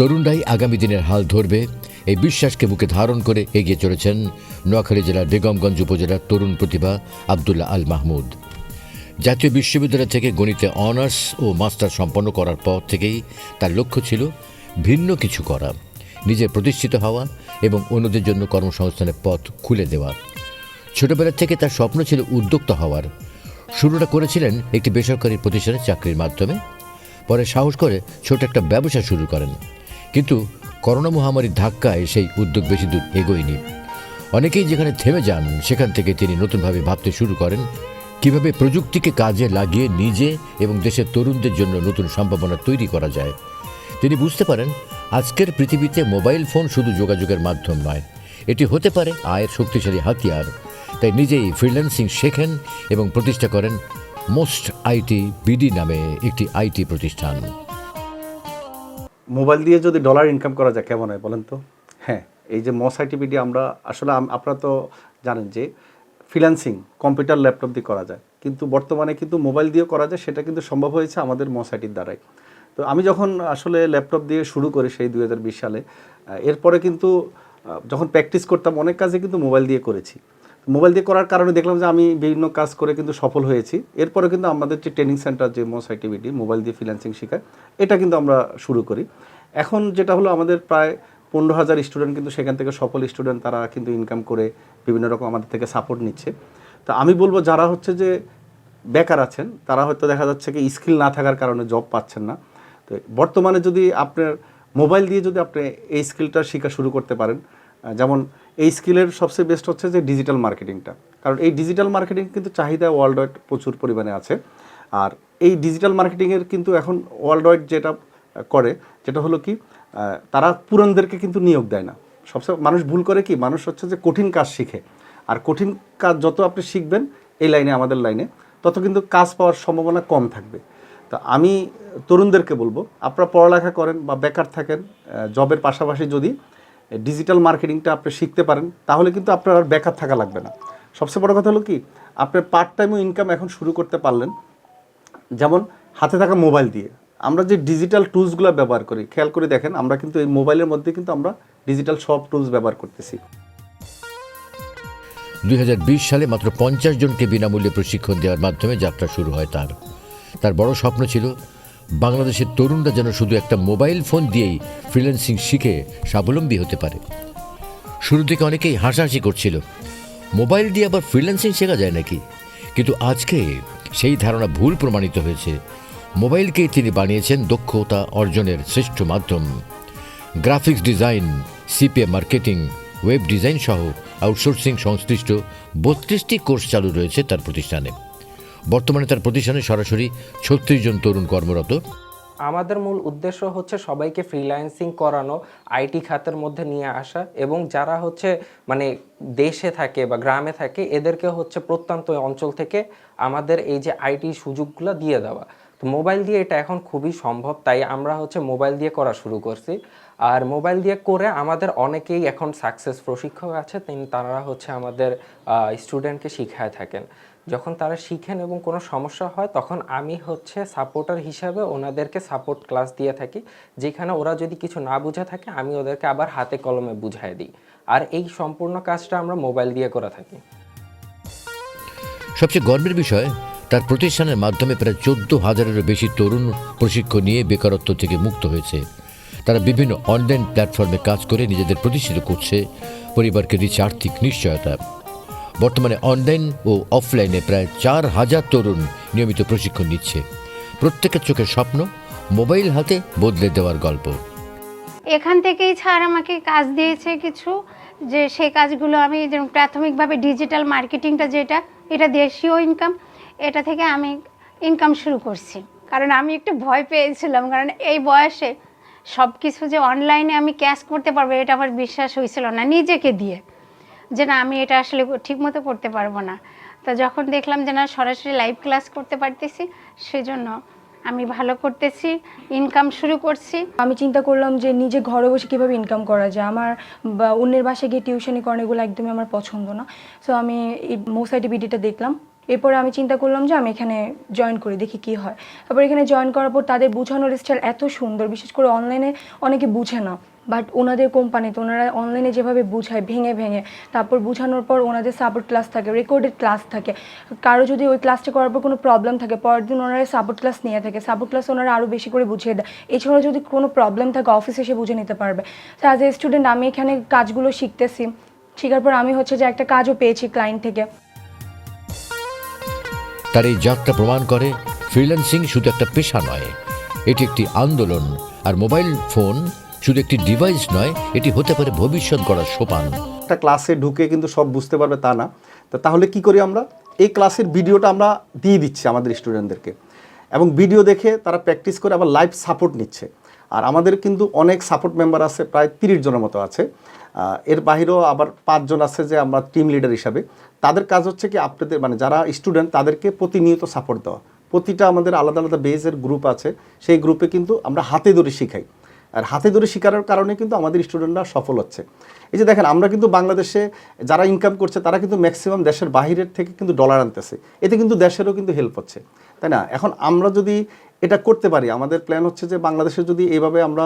তরুণরাই আগামী দিনের হাল ধরবে, এই বিশ্বাসকে বুকে ধারণ করে এগিয়ে চলেছেন নোয়াখালী জেলার বেগমগঞ্জ উপজেলার তরুণ প্রতিভা আব্দুল্লাহ আল মাহমুদ। জাতীয় বিশ্ববিদ্যালয় থেকে গণিতে অনার্স ও মাস্টার সম্পন্ন করার পর থেকেই তার লক্ষ্য ছিল ভিন্ন কিছু করা, নিজে প্রতিষ্ঠিত হওয়া এবং অন্যদের জন্য কর্মসংস্থানের পথ খুলে দেওয়া। ছোটবেলা থেকে তার স্বপ্ন ছিল উদ্যোক্তা হওয়ার। শুরুটা করেছিলেন একটি বেসরকারি প্রতিষ্ঠানে চাকরির মাধ্যমে, পরে সাহস করে ছোট একটা ব্যবসা শুরু করেন। কিন্তু করোনা মহামারীর ধাক্কায় সেই উদ্যোগ বেশি দূর এগোয়নি। অনেকেই যেখানে থেমে যান, সেখান থেকে তিনি নতুনভাবে ভাবতে শুরু করেন কিভাবে প্রযুক্তিকে কাজে লাগিয়ে নিজে এবং দেশের তরুণদের জন্য নতুন সম্ভাবনা তৈরি করা যায়। তিনি বুঝতে পারেন আজকের পৃথিবীতে মোবাইল ফোন শুধু যোগাযোগের মাধ্যম নয়, এটি হতে পারে আয়ের শক্তিশালী হাতিয়ার। তাই নিজেই ফ্রিল্যান্সিং শেখেন এবং প্রতিষ্ঠা করেন মোস্ট আইটি বিডি নামে একটি আইটি প্রতিষ্ঠান। মোবাইল দিয়ে যদি ডলার ইনকাম করা যায় কেমন হয় বলেন তো? হ্যাঁ, এই যে মস আইটি বিডি আমরা আসলে আপনারা তো জানেন যে ফ্রিল্যান্সিং কম্পিউটার ল্যাপটপ দিয়ে করা যায়, কিন্তু বর্তমানে কিন্তু মোবাইল দিয়েও করা যায়। সেটা কিন্তু সম্ভব হয়েছে আমাদের মস আইটির দ্বারাই। তো আমি যখন আসলে ল্যাপটপ দিয়ে শুরু করি সেই 2020 সালে, এরপরে কিন্তু যখন প্র্যাকটিস করতাম অনেক কাজে কিন্তু মোবাইল দিয়ে করেছি। মোবাইল দিয়ে করার কারণে দেখলাম যে আমি বিভিন্ন কাজ করে কিন্তু সফল হয়েছি। এরপরে কিন্তু আমাদের যে ট্রেনিং সেন্টার যে মস আইটি বিডি মোবাইল দিয়ে ফ্রিল্যান্সিং শেখায়, এটা কিন্তু আমরা শুরু করি। এখন যেটা হলো আমাদের প্রায় 15,000 স্টুডেন্ট কিন্তু সেখান থেকে সফল স্টুডেন্ট, তারা কিন্তু ইনকাম করে বিভিন্ন রকম আমাদের থেকে সাপোর্ট নিচ্ছে। তো আমি বলবো যারা হচ্ছে যে বেকার আছেন, তারা হয়তো দেখা যাচ্ছে কি স্কিল না থাকার কারণে জব পাচ্ছেন না। তো বর্তমানে যদি আপনার মোবাইল দিয়ে যদি আপনি এই স্কিলটা শেখা শুরু করতে পারেন, যেমন এই স্কিলের সবচেয়ে বেস্ট হচ্ছে যে ডিজিটাল মার্কেটিংটা। কারণ এই ডিজিটাল মার্কেটিং কিন্তু চাহিদা ওয়ার্ল্ড ওয়াইড প্রচুর পরিমাণে আছে। আর এই ডিজিটাল মার্কেটিংয়ের কিন্তু এখন ওয়ার্ল্ড ওয়াইড যেটা করে, যেটা হলো কি, তারা পুরানদেরকে কিন্তু নিয়োগ দেয় না। সবসময় মানুষ ভুল করে কি, মানুষ হচ্ছে যে কঠিন কাজ শিখে। আর কঠিন কাজ যত আপনি শিখবেন এই লাইনে, আমাদের লাইনে, তত কিন্তু কাজ পাওয়ার সম্ভাবনা কম থাকবে। তো আমি তরুণদেরকে বলবো, আপনারা পড়ালেখা করেন বা বেকার থাকেন, জবের পাশাপাশি যদি ডিজিটাল মার্কেটিংটা আপনি শিখতে পারেন, তাহলে কিন্তু আপনার আর বেকার থাকা লাগবে না। সবচেয়ে বড় কথা হলো কি, আপনার পার্ট টাইমও ইনকাম এখন শুরু করতে পারলেন। যেমন হাতে থাকা মোবাইল দিয়ে আমরা যে ডিজিটাল টুলসগুলো ব্যবহার করি, খেয়াল করে দেখেন, আমরা কিন্তু এই মোবাইলের মধ্যে কিন্তু আমরা ডিজিটাল সব টুলস ব্যবহার করতেছি। 2020 সালে মাত্র 50 জনকে বিনামূল্যে প্রশিক্ষণ দেওয়ার মাধ্যমে যাত্রা শুরু হয় তার বড় স্বপ্ন ছিল বাংলাদেশের তরুণরা যেন শুধু একটা মোবাইল ফোন দিয়েই ফ্রিল্যান্সিং শিখে স্বাবলম্বী হতে পারে। শুরু থেকে অনেকেই হাসাহাসি করছিল, মোবাইল দিয়ে আবার ফ্রিল্যান্সিং শেখা যায় নাকি? কিন্তু আজকে সেই ধারণা ভুল প্রমাণিত হয়েছে। মোবাইলকেই তিনি বানিয়েছেন দক্ষতা অর্জনের শ্রেষ্ঠ মাধ্যম। Graphics design, CPA marketing, web design সহ আউটসোর্সিং সংশ্লিষ্ট 32টি কোর্স চালু রয়েছে তার প্রতিষ্ঠানে। বর্তমানে তার প্রতিষ্ঠানে সরাসরি 36 জন তরুণ কর্মরত। আমাদের মূল উদ্দেশ্য হচ্ছে সবাইকে ফ্রিল্যান্সিং করানো, আইটি খাতের মধ্যে নিয়ে আসা, এবং যারা হচ্ছে মানে দেশে থাকে বা গ্রামে থাকে এদেরকে হচ্ছে প্রত্যন্ত অঞ্চল থেকে আমাদের এই যে আইটি সুযোগগুলো দিয়ে দেওয়া। তো মোবাইল দিয়ে এটা এখন খুবই সম্ভব, তাই আমরা হচ্ছে মোবাইল দিয়ে করা শুরু করছি। আর মোবাইল দিয়ে করে আমাদের অনেকেই এখন সাকসেস প্রশিক্ষক আছে, তারা হচ্ছে আমাদের স্টুডেন্টকে শিখায় থাকেন। যখন তারা শিখেন এবং কোনো সমস্যা হয়, তখন আমি হচ্ছে সাপোর্টার হিসাবে ওনাদেরকে সাপোর্ট ক্লাস দিয়ে থাকি, যেখানে ওরা যদি কিছু না বুঝে থাকে আমি ওদেরকে আবার হাতে কলমে বুঝাই দিই। আর এই সম্পূর্ণ কাজটা আমরা মোবাইল দিয়ে করে থাকি। সবচেয়ে গর্বের বিষয়, তার প্রতিষ্ঠানের মাধ্যমে প্রায় 14,000-এরও বেশি তরুণ প্রশিক্ষণ নিয়ে বেকারত্ব থেকে মুক্ত হয়েছে। তারা বিভিন্ন অনলাইন প্ল্যাটফর্মে কাজ করে নিজেদের প্রতিষ্ঠিত করছে, পরিবারকে দিচ্ছে আর্থিক নিশ্চয়তা। বর্তমানে অনলাইন ও অফলাইনে প্রায় 4,000 তরুণ নিয়মিত প্রশিক্ষণ নিচ্ছে। প্রত্যেকের চোখের স্বপ্ন মোবাইল হাতে বদলে দেওয়ার গল্প। এখান থেকেই স্যার আমাকে কাজ দিয়েছে কিছু, যে সেই কাজগুলো আমি যেমন প্রাথমিকভাবে ডিজিটাল মার্কেটিংটা যেটা, এটা দেশীয় ইনকাম, এটা থেকে আমি ইনকাম শুরু করছি। কারণ আমি একটু ভয় পেয়েছিলাম, কারণ এই বয়সে সব কিছু যে অনলাইনে আমি ক্যাশ করতে পারবো এটা আমার বিশ্বাস হয়েছিল না নিজেকে দিয়ে, যে না আমি এটা আসলে ঠিকমতো করতে পারবো না। তো যখন দেখলাম যে না সরাসরি লাইভ ক্লাস করতে পারতেছি, সেজন্য আমি ভালো করতেছি, ইনকাম শুরু করছি। আমি চিন্তা করলাম যে নিজে ঘরে বসে কীভাবে ইনকাম করা যায়। আমার বা অন্যের বাসায় গিয়ে টিউশনি করানো এগুলো একদমই আমার পছন্দ না। সো আমি এই মস আইটি বিডিটা দেখলাম এরপর আমি চিন্তা করলাম যে আমি এখানে জয়েন করে দেখি কি হয়। তারপর এখানে জয়েন করার পর তাদের বোঝানোর স্টাইল এত সুন্দর, বিশেষ করে অনলাইনে অনেকে বুঝে না, বাট ওনাদের কোম্পানিতে ওনারা অনলাইনে যেভাবে বুঝায় ভেঙে ভেঙে, তারপর বোঝানোর পর ওনাদের সাপোর্ট ক্লাস থাকে, রেকর্ডেড ক্লাস থাকে। কারো যদি ওই ক্লাসটা করার পর কোনো প্রবলেম থাকে, পরের দিন ওনারা সাপোর্ট ক্লাস নিয়ে থাকে, সাপোর্ট ক্লাস ওনারা আরও বেশি করে বুঝিয়ে দেয়। এছাড়াও যদি কোনো প্রবলেম থাকে অফিসে এসে বুঝে নিতে পারবে। তো অ্যাজ এ স্টুডেন্ট আমি এখানে কাজগুলো শিখতেছি, শেখার পর আমি হচ্ছে যে একটা কাজও পেয়েছি ক্লায়েন্ট থেকে। তার এই যাত্রা প্রমাণ করে ফ্রিল্যান্সিং শুধু একটা পেশা নয়, এটি একটি আন্দোলন। আর মোবাইল ফোন শুধু একটি ডিভাইস নয়, এটি হতে পারে ভবিষ্যৎ গড়ার সোপান। একটা ক্লাসে ঢুকে কিন্তু সব বুঝতে পারবে তা না। তো তাহলে কি করি আমরা, এই ক্লাসের ভিডিওটা আমরা দিয়ে দিচ্ছি আমাদের স্টুডেন্টদেরকে, এবং ভিডিও দেখে তারা প্র্যাকটিস করে আবার লাইভ সাপোর্ট নিচ্ছে। আর আমাদের কিন্তু অনেক সাপোর্ট মেম্বার আছে, প্রায় 30 জনের মতো আছে। এর বাহিরেও আবার 5 জন আছে যে আমরা টিম লিডার হিসাবে। তাদের কাজ হচ্ছে কি আপনাদের মানে যারা স্টুডেন্ট তাদেরকে প্রতিনিয়ত সাপোর্ট দেওয়া। প্রতিটা আমাদের আলাদা আলাদা বেজের গ্রুপ আছে, সেই গ্রুপে কিন্তু আমরা হাতে ধরে শিখাই। আর হাতে ধরে শেখানোর কারণে কিন্তু আমাদের স্টুডেন্টরা সফল হচ্ছে। এই যে দেখেন, আমরা কিন্তু বাংলাদেশে যারা ইনকাম করছে তারা কিন্তু ম্যাক্সিমাম দেশের বাহিরের থেকে কিন্তু ডলার আনতেছে, এতে কিন্তু দেশেরও কিন্তু হেল্প হচ্ছে, তাই না? এখন আমরা যদি এটা করতে পারি, আমাদের প্ল্যান হচ্ছে যে বাংলাদেশে যদি এইভাবে আমরা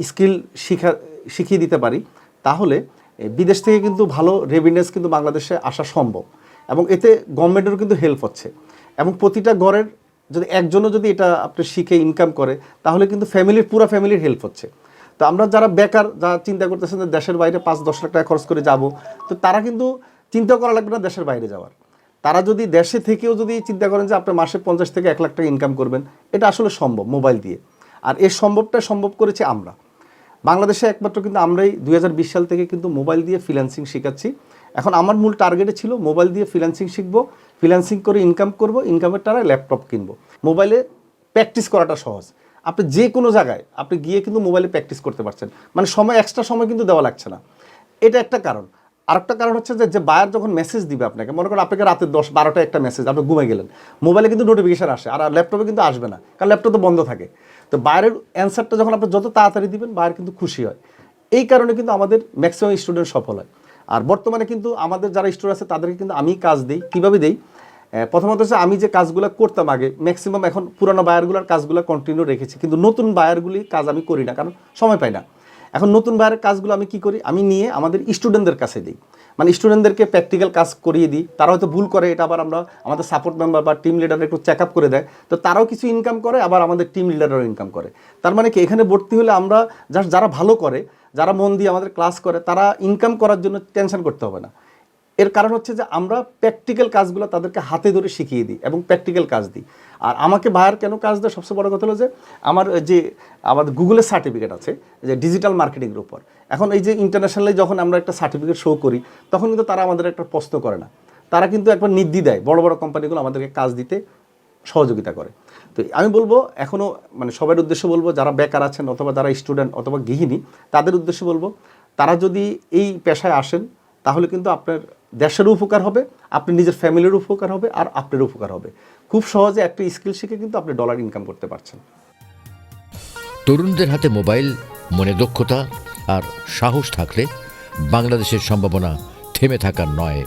স্কিল শিখিয়ে দিতে পারি, তাহলে বিদেশ থেকে কিন্তু ভালো রেভিনিউস কিন্তু বাংলাদেশে আসা সম্ভব, এবং এতে গভর্নমেন্টেরও কিন্তু হেল্প হচ্ছে। এবং প্রতিটা ঘরের যদি একজনও যদি এটা আপনি শিখে ইনকাম করে, তাহলে কিন্তু পুরো ফ্যামিলির হেল্প হচ্ছে। তো আমরা যারা বেকার, যারা চিন্তা করতেছেন যে দেশের বাইরে 5-10 লাখ টাকা খরচ করে যাব, তো তারা কিন্তু চিন্তা করা লাগবে না দেশের বাইরে যাওয়ার। তারা যদি দেশে থেকেও যদি চিন্তা করেন যে আপনি মাসে 50 থেকে 1 লাখ টাকা ইনকাম করবেন, এটা আসলে সম্ভব মোবাইল দিয়ে। আর এই সম্ভব করেছি আমরা। বাংলাদেশে একমাত্র কিন্তু আমরাই 2020 সাল থেকে কিন্তু মোবাইল দিয়ে ফ্রিল্যান্সিং শেখাচ্ছি। এখন আমার মূল টার্গেটে ছিল মোবাইল দিয়ে ফ্রিল্যান্সিং শিখবো, ফ্রিল্যান্সিং করে ইনকাম করব, ইনকামের টাকায় ল্যাপটপ কিনবো। মোবাইলে প্র্যাকটিস করাটা সহজ, আপনি যে কোনো জায়গায় আপনি গিয়ে কিন্তু মোবাইলে প্র্যাকটিস করতে পারছেন, মানে এক্সট্রা সময় কিন্তু দেওয়া লাগছে না। এটা একটা কারণ। আরেকটা কারণ হচ্ছে যে বায়ার যখন মেসেজ দিবে আপনাকে, মনে করেন আপনাকে রাতে 10-12টা একটা মেসেজ, আপনি ঘুমে গেলেন, মোবাইলে কিন্তু নোটিফিকেশান আসে, আর ল্যাপটপে কিন্তু আসবে না, কারণ ল্যাপটপ তো বন্ধ থাকে। তো বায়ারের অ্যান্সারটা যখন আপনি যত তাড়াতাড়ি দিবেন, বায়ার কিন্তু খুশি হয়। এই কারণে কিন্তু আমাদের ম্যাক্সিমাম স্টুডেন্ট সফল হয়। আর বর্তমানে কিন্তু আমাদের যারা স্টুডেন্ট আছে তাদেরকে কিন্তু আমি কাজ দিই। কীভাবে দিই? প্রথমত হচ্ছে আমি যে কাজগুলো করতাম আগে, ম্যাক্সিমাম এখন পুরানো বায়ারগুলোর কাজগুলো কন্টিনিউ রেখেছি, কিন্তু নতুন বায়ারগুলি কাজ আমি করি না, কারণ সময় পাই না। এখন নতুন বায়ারের কাজগুলো আমি কি করি, আমি নিয়ে আমাদের স্টুডেন্টদের কাছে দিই, মানে স্টুডেন্টদেরকে প্র্যাকটিক্যাল কাজ করিয়ে দিই। তারা হয়তো ভুল করে, এটা আবার আমরা আমাদের সাপোর্ট মেম্বার বা টিম লিডার একটু চেক আপ করে দেয়, তো তারাও কিছু ইনকাম করে, আবার আমাদের টিম লিডাররাও ইনকাম করে। তার মানে কি, এখানে ভর্তি হলে আমরা যারা ভালো করে, যারা মন দিয়ে আমাদের ক্লাস করে, তারা ইনকাম করার জন্য টেনশন করতে হবে না। এর কারণ হচ্ছে যে আমরা প্র্যাকটিক্যাল কাজগুলো তাদেরকে হাতে ধরে শিখিয়ে দিই এবং প্র্যাকটিক্যাল কাজ দিই। আর আমাকে বায়ার কেন কাজ দেয়, সবচেয়ে বড় কথা হলো যে আমাদের গুগলের সার্টিফিকেট আছে যে ডিজিটাল মার্কেটিংয়ের উপর। এখন এই যে ইন্টারন্যাশনালি যখন আমরা একটা সার্টিফিকেট শো করি, তখন কিন্তু তারা আমাদের একটা প্রশ্ন করে না, তারা কিন্তু একবার নির্দ্বিধায় বড় বড় কোম্পানিগুলো আমাদেরকে কাজ দিতে সহযোগিতা করে। তো আমি বলবো এখনও মানে সবার উদ্দেশ্যে বলবো, যারা বেকার আছেন অথবা যারা স্টুডেন্ট অথবা গৃহিণী, তাদের উদ্দেশ্যে বলবো, তারা যদি এই পেশায় আসেন, তাহলে কিন্তু আপনার দেশেরও উপকার হবে, আপনি নিজের ফ্যামিলির উপকার হবে, আর আপনার উপকার হবে। খুব সহজে একটা স্কিল শিখে কিন্তু আপনি ডলার ইনকাম করতে পারছেন। তরুণদের হাতে মোবাইল, মনে দক্ষতা আর সাহস থাকলে বাংলাদেশের সম্ভাবনা থেমে থাকার নয়।